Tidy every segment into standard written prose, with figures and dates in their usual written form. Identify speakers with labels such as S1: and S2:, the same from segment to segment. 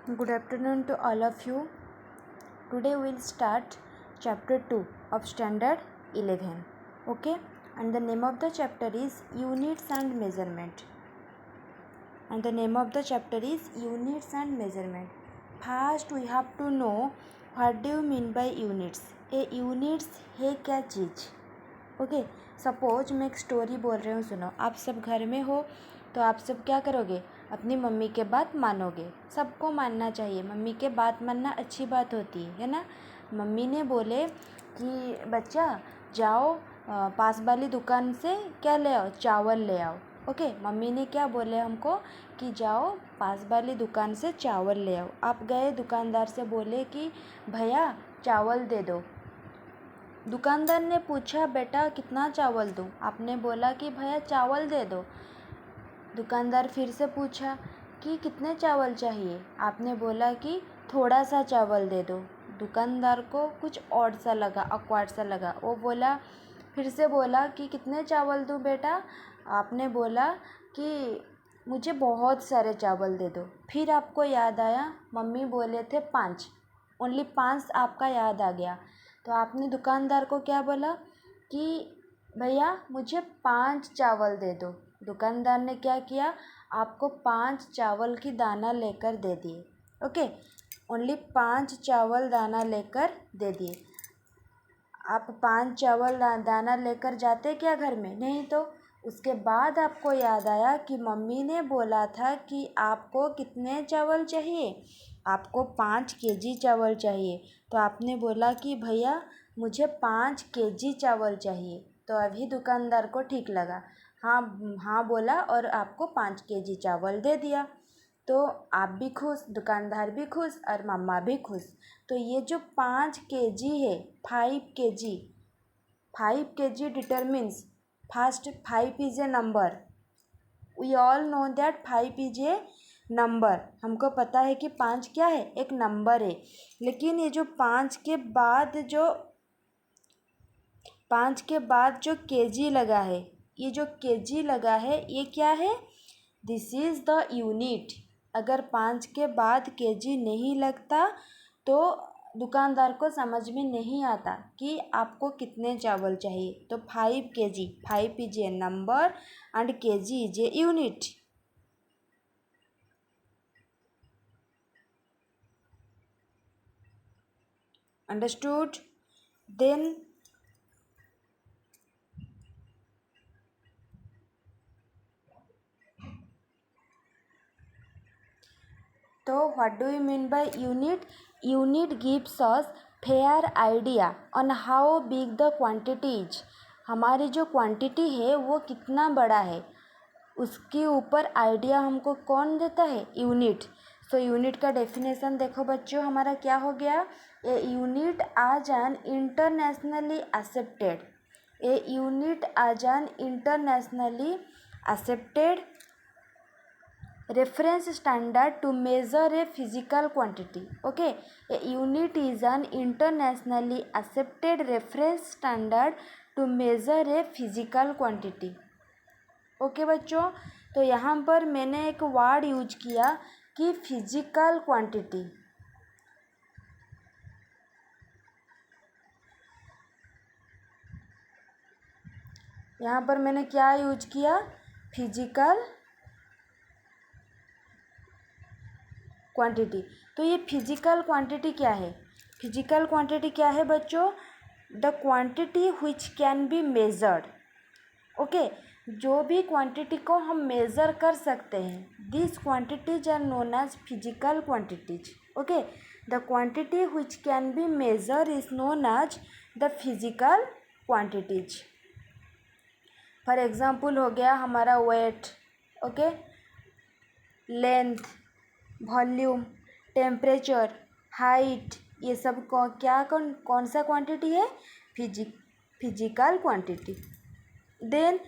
S1: Good afternoon to all of you. Today we will start chapter 2 of standard 11. Okay, and the name of the chapter is units and measurement. And the name of the chapter is units and measurement. First we have to know what do you mean by units. ये units है क्या चीज़. Okay, suppose मैं एक story बोल रही हूँ, सुनो. आप सब घर में हो तो आप सब क्या करोगे, अपनी मम्मी के बात मानोगे. सबको मानना चाहिए, मम्मी के बात मानना अच्छी बात होती है ना. मम्मी ने बोले कि बच्चा जाओ पास वाली दुकान से क्या ले आओ, चावल ले आओ. ओके, मम्मी ने क्या बोले हमको कि जाओ पास वाली दुकान से चावल ले आओ. आप गए दुकानदार से बोले कि भैया चावल दे दो. दुकानदार ने पूछा बेटा कितना चावल दूँ. आपने बोला कि भैया चावल दे दो. दुकानदार फिर से पूछा कि कितने चावल चाहिए. आपने बोला कि थोड़ा सा चावल दे दो. दुकानदार को कुछ ऑड सा लगा, ऑकवर्ड सा लगा. वो बोला, फिर से बोला कि कितने चावल दूँ बेटा. आपने बोला कि मुझे बहुत सारे चावल दे दो. फिर आपको याद आया मम्मी बोले थे 5, ओनली 5 आपका याद आ गया. तो आपने दुकानदार को क्या बोला कि भैया मुझे 5 चावल दे दो. दुकानदार ने क्या किया, आपको 5 चावल की दाना लेकर दे दिए. ओके, ओनली 5 चावल दाना लेकर दे दिए. आप 5 चावल दाना लेकर जाते क्या घर में, नहीं तो. उसके बाद आपको याद आया कि मम्मी ने बोला था कि आपको कितने चावल चाहिए, आपको 5 केजी चावल चाहिए. तो आपने बोला कि भैया मुझे 5 केजी चावल चाहिए. तो अभी दुकानदार को ठीक लगा, हाँ हाँ बोला और आपको 5 केजी चावल दे दिया. तो आप भी खुश, दुकानदार भी खुश और मम्मा भी खुश. तो ये जो 5 केजी है, 5 KG determines first 5 is a number. We all know that 5 is a number. हमको पता है कि 5 क्या है, एक नंबर है. लेकिन ये जो 5 के बाद जो केजी लगा है, ये जो केजी लगा है ये क्या है, दिस इज़ द यूनिट. अगर 5 के बाद केजी नहीं लगता तो दुकानदार को समझ में नहीं आता कि आपको कितने चावल चाहिए. तो 5 KG, 5 is a number and KG is a unit. Understood. Then तो what do you mean by unit. Unit gives us fair idea on how big the quantity is. हमारी जो क्वांटिटी है वो कितना बड़ा है, उसके ऊपर आइडिया हमको कौन देता है, यूनिट. सो यूनिट का डेफिनेशन देखो बच्चों, हमारा क्या हो गया, a unit as an internationally accepted. A unit as an internationally accepted reference standard to measure a physical quantity. Okay, a unit is an internationally accepted reference standard to measure a physical quantity. Okay बच्चों, तो यहाँ पर मैंने एक word use किया कि physical quantity. यहाँ पर मैंने क्या यूज किया, फिजिकल क्वांटिटी. तो ये फिजिकल क्वांटिटी क्या है, फिजिकल क्वांटिटी क्या है बच्चों, the quantity which can be measured. Okay, जो भी क्वांटिटी को हम मेज़र कर सकते हैं, this quantities are known as physical quantities. Okay, the quantity which can be measure is known as the physical quantities. For example हो गया हमारा weight, okay, length, volume, temperature, height, ये सब कौन सा क्वांटिटी है, physical quantity. Then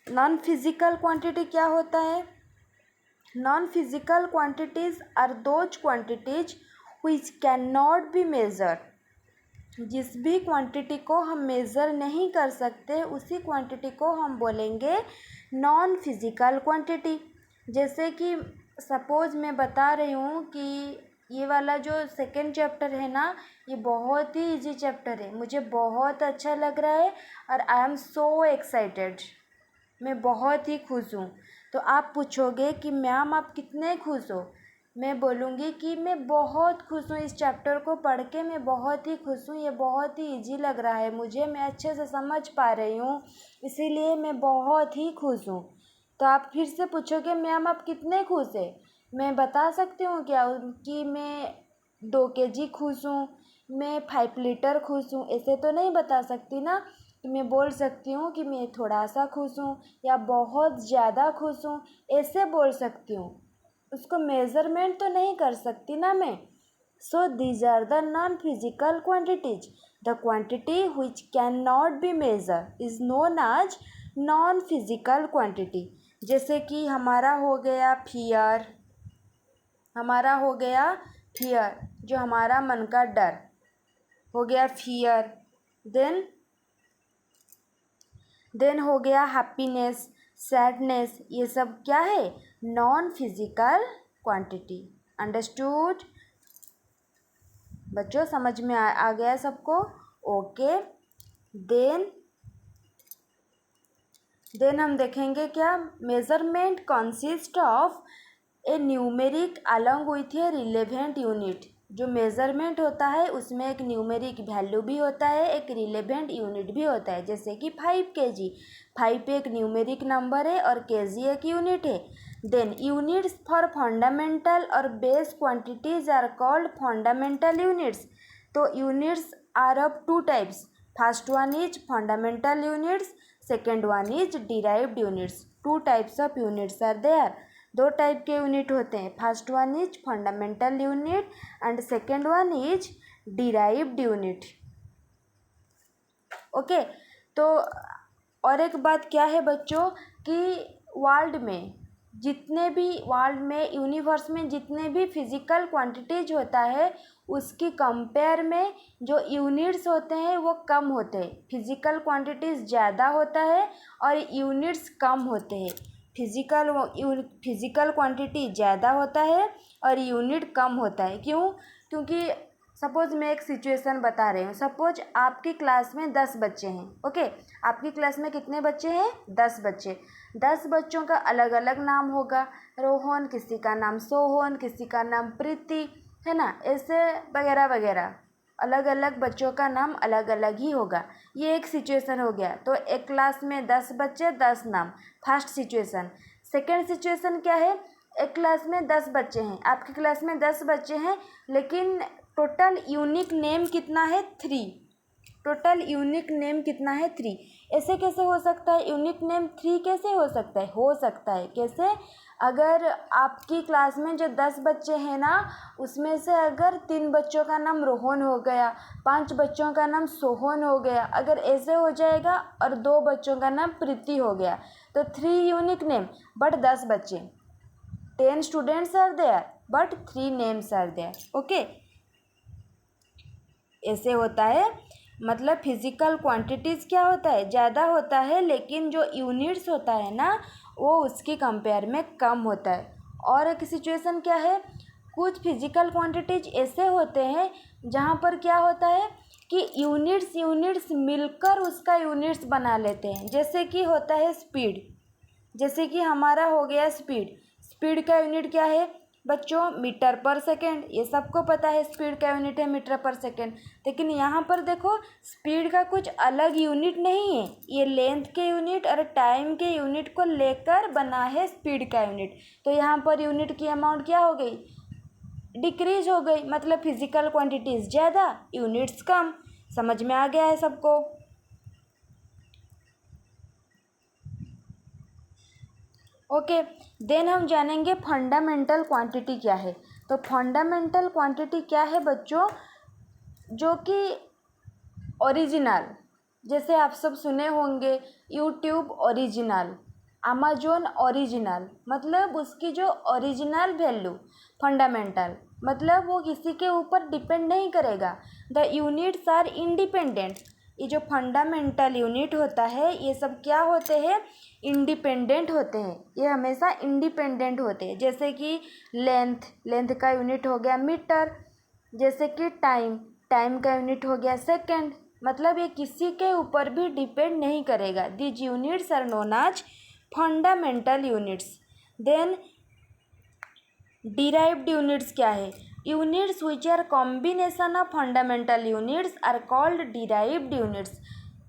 S1: non physical quantity क्या होता है, non physical quantities are those quantities which can not be measure. जिस भी क्वांटिटी को हम मेज़र नहीं कर सकते उसी क्वांटिटी को हम बोलेंगे नॉन फिजिकल क्वांटिटी. जैसे कि सपोज मैं बता रही हूँ कि ये वाला जो सेकेंड चैप्टर है ना, ये बहुत ही इजी चैप्टर है, मुझे बहुत अच्छा लग रहा है और आई एम सो एक्साइटेड, मैं बहुत ही खुश हूँ। तो आप पूछोगे कि मैम आप कितने खुश हो, मैं बोलूँगी कि मैं बहुत खुश हूँ, इस चैप्टर को पढ़ के मैं बहुत ही खुश हूँ, ये बहुत ही इजी लग रहा है मुझे, मैं अच्छे से समझ पा रही हूँ, इसीलिए मैं बहुत ही खुश हूँ। तो आप फिर से पूछोगे मैम आप कितने खुश है, मैं बता सकती हूँ क्या कि मैं 2 kg खुश हूँ, मैं 5 लीटर खुश हूँ, ऐसे तो नहीं बता सकती ना। तो मैं बोल सकती हूँ कि मैं थोड़ा सा खुश हूँ या बहुत ज़्यादा खुश हूँ, ऐसे बोल सकती हूँ, उसको मेज़रमेंट तो नहीं कर सकती ना मैं। So these are the non physical quantities, the quantity which can not be measure is known as non physical quantity. जैसे कि हमारा हो गया फियर, हमारा हो गया फियर, जो हमारा मन का डर हो गया फियर। देन हो गया हैप्पीनेस, सैडनेस, ये सब क्या है, नॉन फिजिकल क्वांटिटी। अंडरस्टूड बच्चों, समझ में आ गया सबको? ओके। देन हम देखेंगे क्या, measurement consist of A numeric along with A relevant unit. जो मेज़रमेंट होता है उसमें एक न्यूमेरिक वैल्यू भी होता है, एक रिलेवेंट यूनिट भी होता है। जैसे कि 5 kg, 5 एक न्यूमेरिक नंबर है और kg एक यूनिट है। देन यूनिट्स फॉर फंडामेंटल और base quantities are called fundamental units. तो units are of 2 types, first one is fundamental units, second one is derived units. 2 types of units are there. 2 type के unit होते हैं, first one is fundamental unit and second one is derived unit. Okay. तो और एक बात क्या है बच्चों कि वर्ल्ड में यूनिवर्स में जितने भी फिजिकल क्वांटिटीज होता है उसकी कंपेयर में जो यूनिट्स होते हैं वो कम होते हैं। फिजिकल क्वांटिटीज ज़्यादा होता है और यूनिट्स कम होते हैं। फिजिकल क्वांटिटी ज़्यादा होता है और यूनिट कम होता है। क्यों? क्योंकि सपोज मैं एक सिचुएशन बता रही हूँ। सपोज आपकी क्लास में 10 बच्चे हैं। ओके, आपकी क्लास में कितने बच्चे हैं? 10 बच्चे। 10 बच्चों का अलग अलग नाम होगा, रोहन, किसी का नाम सोहन, किसी का नाम प्रीति, है ना, ऐसे वगैरह वगैरह, अलग अलग बच्चों का नाम अलग अलग ही होगा। ये एक सिचुएशन हो गया। तो एक क्लास में 10 बच्चे 10 नाम, फर्स्ट सिचुएशन। सेकेंड सिचुएशन क्या है, एक क्लास में 10 बच्चे हैं, आपकी क्लास में 10 बच्चे हैं लेकिन टोटल यूनिक नेम कितना है? 3। टोटल यूनिक नेम कितना है? 3। ऐसे कैसे हो सकता है? यूनिक नेम 3 कैसे हो सकता है? हो सकता है कैसे? अगर आपकी क्लास में जो 10 बच्चे हैं ना, उसमें से अगर 3 बच्चों का नाम रोहन हो गया, 5 बच्चों का नाम सोहन हो गया, अगर ऐसे हो जाएगा, और 2 बच्चों का नाम प्रीति हो गया, तो 3 यूनिक नेम बट 10 बच्चे। 10 students are there but 3 names are there. Okay, ऐसे होता है। मतलब फिजिकल क्वांटिटीज़ क्या होता है? ज़्यादा होता है, लेकिन जो यूनिट्स होता है ना वो उसकी कंपेयर में कम होता है। और एक सिचुएशन क्या है, कुछ फिजिकल क्वांटिटीज ऐसे होते हैं जहाँ पर क्या होता है कि यूनिट्स मिलकर उसका यूनिट्स बना लेते हैं। जैसे कि होता है स्पीड, जैसे कि हमारा हो गया स्पीड का यूनिट क्या है बच्चों? मीटर पर सेकेंड। ये सबको पता है स्पीड का यूनिट है मीटर पर सेकेंड। लेकिन यहाँ पर देखो स्पीड का कुछ अलग यूनिट नहीं है, ये लेंथ के यूनिट और टाइम के यूनिट को लेकर बना है स्पीड का यूनिट। तो यहाँ पर यूनिट की अमाउंट क्या हो गई? डिक्रीज हो गई। मतलब फिजिकल क्वांटिटीज ज़्यादा, यूनिट्स कम। समझ में आ गया है सबको? ओके। देन हम जानेंगे फंडामेंटल क्वांटिटी क्या है। तो फंडामेंटल क्वांटिटी क्या है बच्चों? जो कि ओरिजिनल, जैसे आप सब सुने होंगे यूट्यूब ओरिजिनल, अमेजोन ओरिजिनल, मतलब उसकी जो ओरिजिनल वैल्यू फंडामेंटल, मतलब वो किसी के ऊपर डिपेंड नहीं करेगा। द यूनिट्स आर इंडिपेंडेंट, ये जो फंडामेंटल यूनिट होता है ये सब क्या होते हैं, इंडिपेंडेंट होते हैं, ये हमेशा इंडिपेंडेंट होते हैं। जैसे कि लेंथ का यूनिट हो गया मीटर, जैसे कि टाइम का यूनिट हो गया सेकेंड। मतलब ये किसी के ऊपर भी डिपेंड नहीं करेगा। These units are known as fundamental units. Then derived units क्या है, units which are combination of fundamental units are called derived units.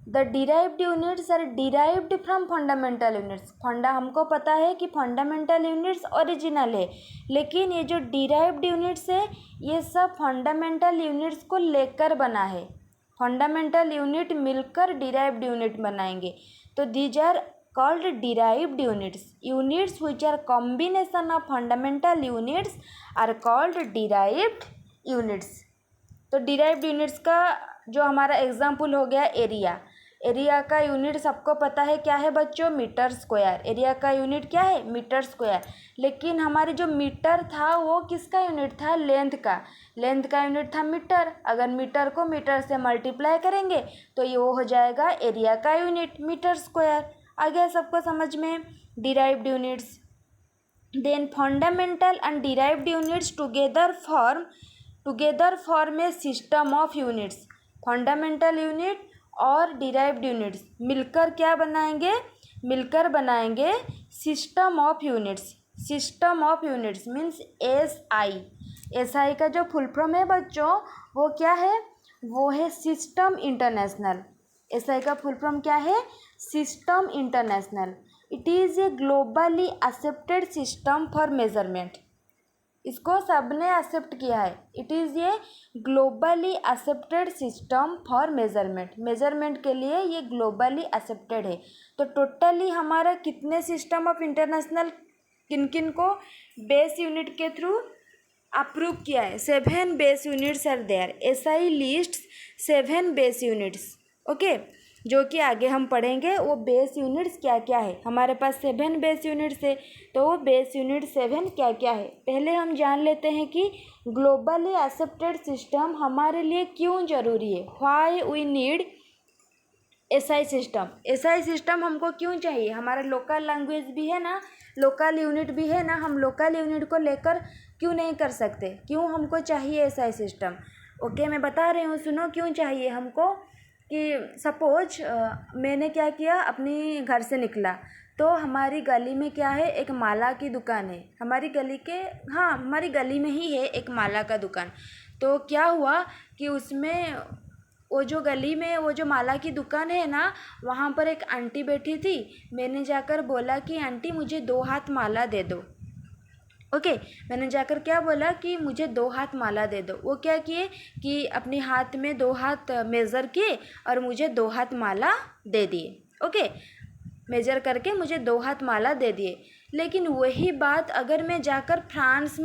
S1: The derived units are derived from fundamental units. हमको पता है कि फंडामेंटल यूनिट्स ओरिजिनल है, लेकिन ये जो डिराइव्ड यूनिट्स है ये सब फंडामेंटल यूनिट्स को लेकर बना है। फंडामेंटल यूनिट मिलकर डिराइव्ड यूनिट बनाएंगे, तो these are called derived units. Units which are combination of fundamental units are called derived units. तो derived units का जो हमारा एग्जाम्पल हो गया एरिया का यूनिट सबको पता है क्या है बच्चों, मीटर स्क्वायर। एरिया का यूनिट क्या है, मीटर स्क्वायर। लेकिन हमारी जो मीटर था वो किसका यूनिट था, लेंथ का यूनिट था मीटर। अगर मीटर को मीटर से मल्टीप्लाई करेंगे तो ये वो हो जाएगा एरिया का यूनिट मीटर स्क्वायर। आ गया सबको समझ में, derived units. Then fundamental and derived units together form a system of units. Fundamental unit और डिराइव्ड यूनिट्स मिलकर क्या बनाएंगे, मिलकर बनाएंगे system of units means SI का जो फुल फॉर्म है बच्चों वो क्या है, वो है सिस्टम इंटरनेशनल। एसआई का फुल फॉर्म क्या है, system international. It is a globally accepted system for measurement. इसको सबने एक्सेप्ट किया है। It is a globally accepted system for measurement के लिए ये ग्लोबली एक्सेप्टेड है। तो टोटली हमारा कितने सिस्टम ऑफ इंटरनेशनल किन किन को बेस यूनिट के थ्रू अप्रूव किया है, 7 base units are there. SI list 7 base units. Okay, जो कि आगे हम पढ़ेंगे वो बेस यूनिट्स क्या क्या है। हमारे पास 7 बेस यूनिट्स है, तो वो बेस यूनिट 7 क्या क्या है। पहले हम जान लेते हैं कि ग्लोबली एक्सेप्टेड सिस्टम हमारे लिए क्यों ज़रूरी है। Why we need SI system हमको क्यों चाहिए। हमारा लोकल लैंग्वेज भी है ना, लोकल यूनिट भी है ना, हम लोकल यूनिट को लेकर क्यों नहीं कर सकते, क्यों हमको चाहिए एसआई सिस्टम। ओके, मैं बता रही हूँ, सुनो क्यों चाहिए हमको। कि सपोज मैंने क्या किया, अपनी घर से निकला तो हमारी गली में क्या है, एक माला की दुकान है। हमारी गली में ही है एक माला का दुकान। तो क्या हुआ कि उसमें वो जो गली में वो जो माला की दुकान है ना, वहाँ पर एक आंटी बैठी थी। मैंने जाकर बोला कि आंटी मुझे 2 हाथ माला दे दो। ओके, मैंने जाकर क्या बोला कि मुझे 2 हाथ माला दे दो। वो क्या किए कि अपने हाथ में 2 हाथ मेज़र किए और मुझे 2 हाथ माला दे दिए। ओके, मेजर करके मुझे 2 हाथ माला दे दिए। लेकिन वही बात अगर मैं जाकर फ्रांस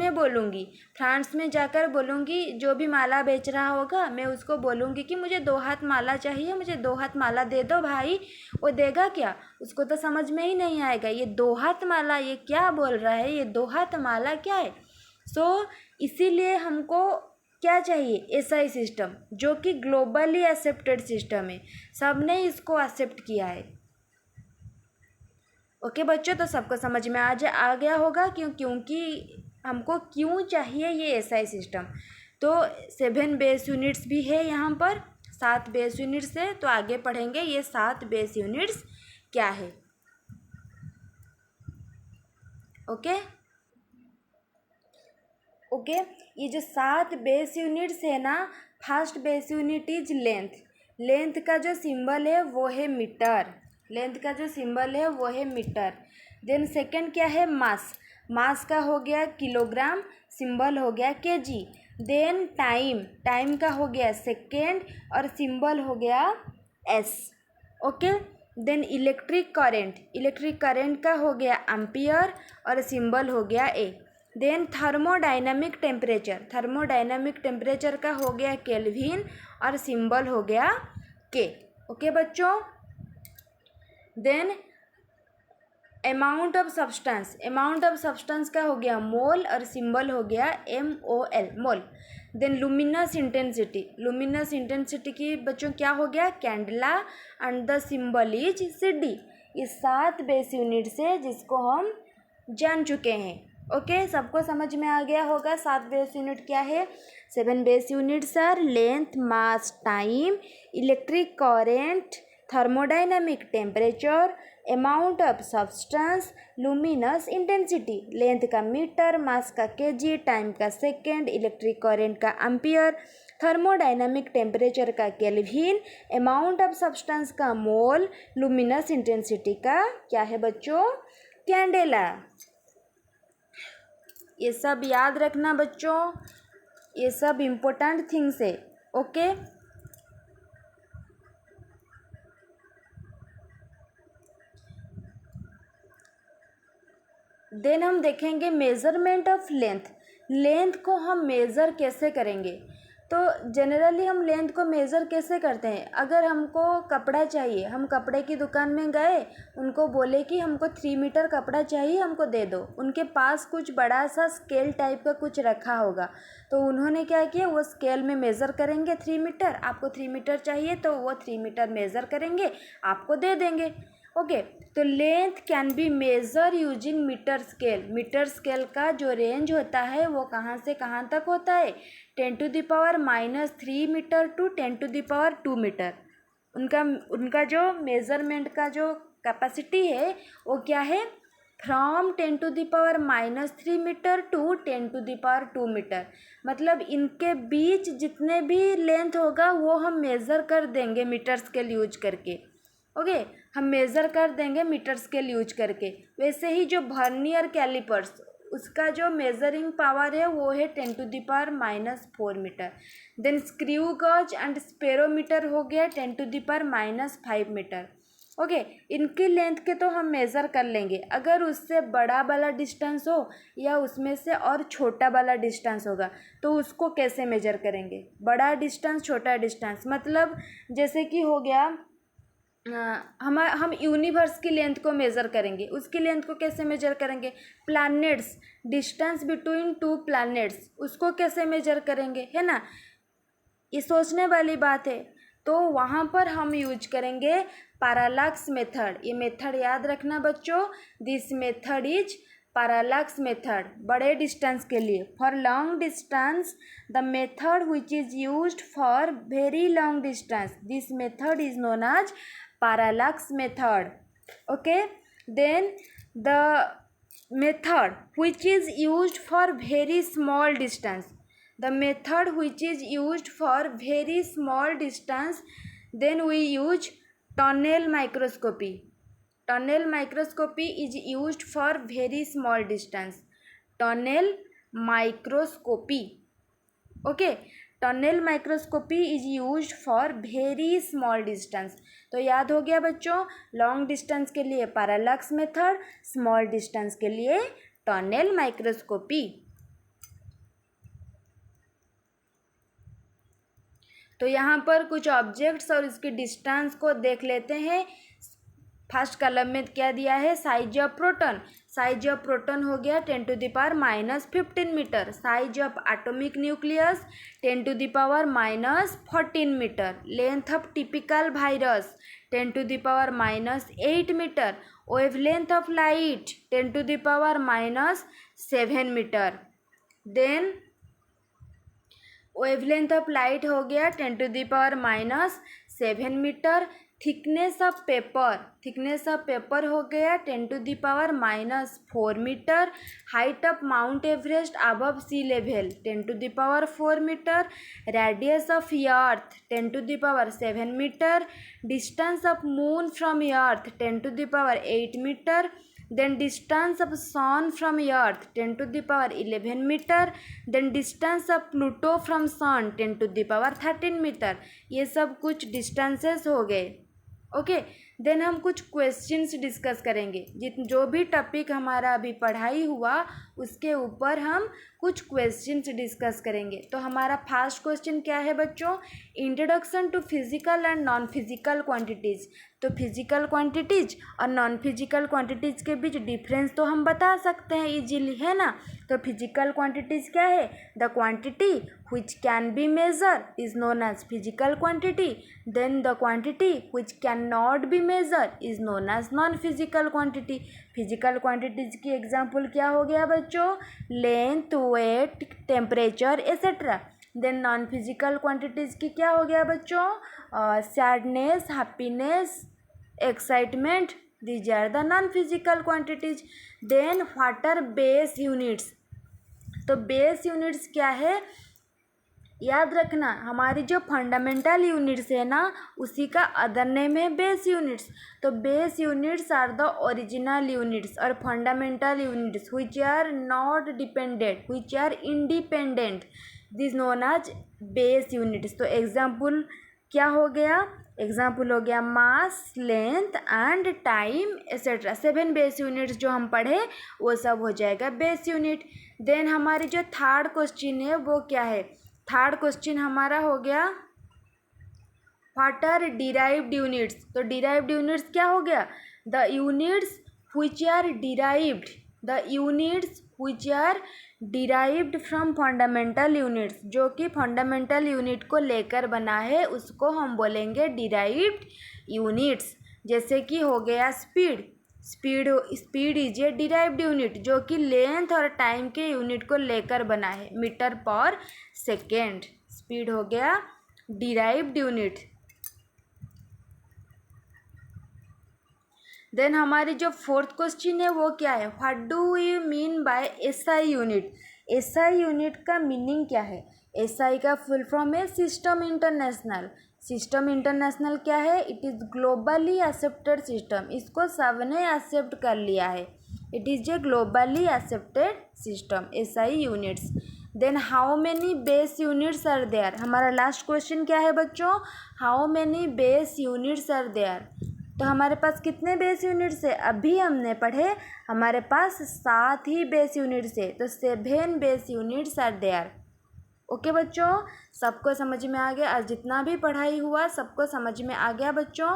S1: में जाकर बोलूँगी, जो भी माला बेच रहा होगा मैं उसको बोलूँगी कि मुझे 2 हाथ माला चाहिए, मुझे 2 हाथ माला दे दो भाई। वो देगा क्या, उसको तो समझ में ही नहीं आएगा ये 2 हाथ माला ये क्या बोल रहा है, ये 2 हाथ माला क्या है। इसीलिए हमको क्या चाहिए, एसआई सिस्टम, जो कि ग्लोबली एक्सेप्टेड सिस्टम है। सबने इसको एक्सेप्ट किया है। ओके बच्चों, तो सबको समझ में आ गया होगा क्योंकि हमको क्यों चाहिए ये एसआई सिस्टम। तो 7 बेस यूनिट्स भी है यहाँ पर, 7 बेस यूनिट्स है। तो आगे पढ़ेंगे ये 7 बेस यूनिट्स क्या है। ओके, ये जो 7 बेस यूनिट्स है ना, first base unit is length का जो सिंबल है वो है मीटर। देन सेकंड क्या है, मास का हो गया किलोग्राम, सिंबल हो गया केजी। देन टाइम का हो गया सेकेंड और सिंबल हो गया S. Okay, then electric current का हो गया एम्पियर और सिंबल हो गया ए। देन थर्मोडाइनमिक टेम्परेचर का हो गया केल्विन और सिंबल हो गया के। ओके बच्चों, देन अमाउंट ऑफ सब्सटेंस का हो गया मोल और सिंबल हो गया MOL, मोल। देन लुमिनस इंटेंसिटी की बच्चों क्या हो गया, candela, and the symbol is CD। ये 7 बेस यूनिट से जिसको हम जान चुके हैं। ओके, सबको समझ में आ गया होगा 7 बेस यूनिट क्या है। 7 base units are length, mass, time, electric current, thermodynamic temperature, amount of substance, luminous intensity. Length का मीटर, मास का केजी, टाइम का सेकेंड, इलेक्ट्रिक करेंट का एम्पियर, थर्मोडाइनमिक टेम्परेचर का केल्विन, अमाउंट ऑफ सब्सटेंस का mole, luminous intensity का क्या है बच्चों, कैंडेला। ये सब याद रखना बच्चों, ये सब इम्पोर्टेंट थिंग्स है। ओके, देन हम देखेंगे मेज़रमेंट ऑफ लेंथ को हम मेज़र कैसे करेंगे। तो जनरली हम लेंथ को मेज़र कैसे करते हैं, अगर हमको कपड़ा चाहिए, हम कपड़े की दुकान में गए, उनको बोले कि हमको 3 मीटर कपड़ा चाहिए, हमको दे दो। उनके पास कुछ बड़ा सा स्केल टाइप का कुछ रखा होगा, तो उन्होंने क्या किया, वो स्केल में मेज़र करेंगे 3 मीटर, आपको 3 मीटर चाहिए तो वो 3 मीटर मेज़र करेंगे, आपको दे देंगे। ओके, तो length can be measure using metre scale का जो रेंज होता है वो कहाँ से कहाँ तक होता है, 10⁻³ मीटर टू 10⁻² मीटर। उनका जो मेज़रमेंट का जो कैपेसिटी है वो क्या है, फ्रॉम 10⁻³ मीटर टू 10⁻² मीटर। मतलब इनके बीच जितने भी लेंथ होगा वो हम मेज़र कर देंगे मीटर स्केल यूज करके। ओके, हम मेज़र कर देंगे मीटर स्केल यूज करके। वैसे ही जो वर्नियर कैलिपर्स, उसका जो मेजरिंग पावर है वो है 10⁻⁴ मीटर। देन स्क्रू गज एंड स्पेरोमीटर हो गया 10⁻⁵ मीटर। ओके, इनकी लेंथ के तो हम मेज़र कर लेंगे। अगर उससे बड़ा वाला डिस्टेंस हो या उसमें से और छोटा वाला डिस्टेंस होगा तो उसको कैसे मेजर करेंगे, बड़ा डिस्टेंस छोटा डिस्टेंस, मतलब जैसे कि हो गया हम यूनिवर्स की लेंथ को मेज़र करेंगे, उसकी लेंथ को कैसे मेजर करेंगे, प्लैनेट्स, डिस्टेंस बिटवीन 2 प्लैनेट्स, उसको कैसे मेजर करेंगे, है ना। ये सोचने वाली बात है। तो वहाँ पर हम यूज करेंगे पैरालैक्स मेथड। ये मेथड याद रखना बच्चों, this method is parallax method, बड़े डिस्टेंस के लिए। For long distance the method which is used for very long distance, this method is known as parallax method. Okay, then the method which is used for very small distance, the method which is used for very small distance, then we use tunnel microscopy. Tunnel microscopy is used for very small distance, tunnel microscopy. Okay, tunnel microscopy is used for very small distance. तो याद हो गया बच्चों, long distance के लिए parallax method, small distance के लिए tunnel microscopy. तो यहाँ पर कुछ ऑब्जेक्ट्स और इसकी डिस्टेंस को देख लेते हैं। फर्स्ट कॉलम में क्या दिया है, size of proton. Size of proton हो गया 10⁻⁻15 metre. Size of atomic nucleus 10⁻⁻14 metre. Length of typical virus 10⁻⁸ metre. Wavelength of light 10⁻⁷ metre. Then wavelength of light हो गया 10⁻⁷ मीटर। थिकनेस ऑफ पेपर हो गया 10⁻⁴ metre. Height of Mount Everest above sea level 10⁻⁴ metre. Radius of earth 10⁻⁷ metre. Distance of moon from earth 10⁸ metre. then distance of sun from earth 10⁻11 metre. then distance of Pluto from sun 10⁻13 metre. ये सब कुछ distances हो गए। Okay, then हम कुछ questions discuss करेंगे। जो भी टॉपिक हमारा अभी पढ़ाई हुआ उसके ऊपर हम कुछ क्वेश्चंस डिस्कस करेंगे। तो हमारा फर्स्ट क्वेश्चन क्या है बच्चों? Introduction to physical and non physical quantities. तो फिजिकल क्वांटिटीज और नॉन फिजिकल क्वांटिटीज़ के बीच डिफरेंस तो हम बता सकते हैं इजीली, है ना। तो फिजिकल क्वांटिटीज़ क्या है? The quantity which can be measured is known as physical quantity. Then the quantity which cannot be measured is known as non-physical quantity. Physical quantities की एग्जाम्पल क्या हो गया बच्चों? Length, weight, temperature etcetera. Then non physical quantities की क्या हो गया बच्चों? Sadness, happiness, excitement, these are the non physical quantities. Then what are base units? तो बेस यूनिट्स क्या है? याद रखना, हमारी जो फंडामेंटल यूनिट्स है ना उसी का अदर नेम है बेस यूनिट्स। तो base units are the original units और fundamental units which are not dependent, which are independent, this known as base units. तो एग्जाम्पल क्या हो गया? एग्जाम्पल हो गया mass, length and time etcetera. 7 base units जो हम पढ़े वो सब हो जाएगा बेस यूनिट। देन हमारी जो थर्ड क्वेश्चन है वो क्या है? थर्ड क्वेश्चन हमारा हो गया व्हाट आर डिराइव्ड यूनिट्स। तो डिराइव्ड यूनिट्स क्या हो गया? The units which are derived, the units which are derived from fundamental units. जो कि फंडामेंटल यूनिट को लेकर बना है उसको हम बोलेंगे डिराइव्ड यूनिट्स। जैसे कि हो गया speed, speed is a derived unit जो कि लेंथ और टाइम के यूनिट को लेकर बना है, मीटर पर सेकेंड। स्पीड हो गया डिराइव्ड यूनिट। देन हमारी जो फोर्थ क्वेश्चन है वो क्या है? What do you mean by SI unit? SI unit का मीनिंग क्या है? एसआई का फुल फॉर्म है सिस्टम इंटरनेशनल। सिस्टम इंटरनेशनल क्या है? It is globally accepted system. इसको सबने एक्सेप्ट कर लिया है। It is a globally accepted system, SI units. Then how many base units are there? हमारा लास्ट क्वेश्चन क्या है बच्चों? How many base units are there? तो हमारे पास कितने बेस यूनिट्स है? अभी हमने पढ़े हमारे पास 7 ही बेस यूनिट्स है। तो 7 base units are there. Okay बच्चों, सबको समझ में आ गया? आज जितना भी पढ़ाई हुआ सबको समझ में आ गया बच्चों?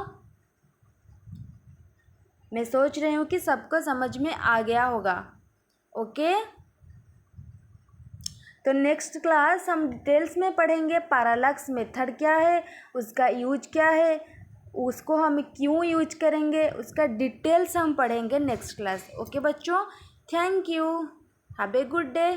S1: मैं सोच रही हूँ कि सबको समझ में आ गया होगा। ओके, तो नेक्स्ट क्लास हम डिटेल्स में पढ़ेंगे पैरालैक्स मेथड क्या है, उसका यूज क्या है, उसको हम क्यों यूज करेंगे, उसका डिटेल्स हम पढ़ेंगे नेक्स्ट क्लास। ओके बच्चों, thank you, have a good day.